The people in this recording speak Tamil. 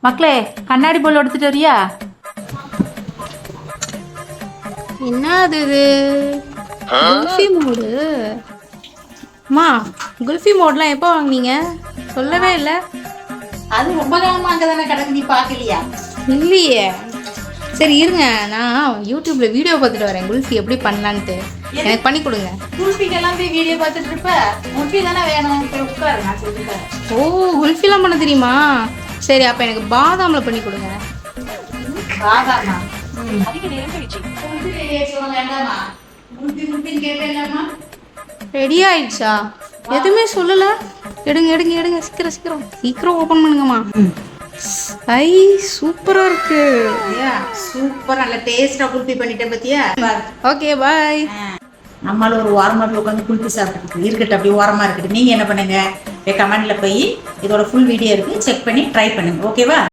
மக்களே கண்ணாடி போல் எடுத்துட்டு வரியா? என்ன அது இது குல்ஃபி மோடு? அம்மா குல்ஃபி மோட்லாம் எப்போ வாங்குனீங்க? சொல்லவே இல்லை. அது ரொம்ப காலமா அங்கதானே கிடக்கு, நீ பாக்கலையா? இல்லையே. சரி இருங்க, நான் யூடியூப்ல வீடியோ பார்த்துட்டு வரேன் குல்ஃபி எப்படி பண்ணலான்ட்டு. எனக்கு பண்ணி கொடுங்க. குல்ஃபிக்கெல்லாம் போய் வீடியோ பார்த்துட்டு இருப்ப, குல்ஃபி தானே வேணும். போய் உட்காரு, நான் சொல்லிட்டேன். ஓ குல்ஃபிலாம் பண்ண தெரியுமா? சரி அப்போ எனக்கு பாதாம்ல பண்ணி கொடுங்க. பாதாமா? அதிக நேரம் கழிச்சு குல்ஃபி சொல்ல வேண்டாமா? குல்ஃபி குல்ஃபின்னு கேட்டேன்லாமா? ரெடி ஆயிடுச்சா? எதுவுமே சொல்லல. எடுங்க எடுங்க எடுங்க, சீக்கிரம் சீக்கிரம் சீக்கிரம் ஓபன் பண்ணுங்கம்மா. ஐ சூப்பரா இருக்கு. சூப்பர், நல்ல டேஸ்டா குல்ஃபி பண்ணிட்டேன் பத்தியா? Okay bye. நம்மளால ஒரு ஓரமா போய் உட்காந்து குல்ஃபி சாப்பிட்டு இருக்கட்டும், அப்படி ஓரமா இருக்கட்டும். நீங்க என்ன பண்ணுங்க, கமெண்ட்ல போய் இதோட ஃபுல் வீடியோ இருக்கு, செக் பண்ணி ட்ரை பண்ணுங்க. ஓகேவா?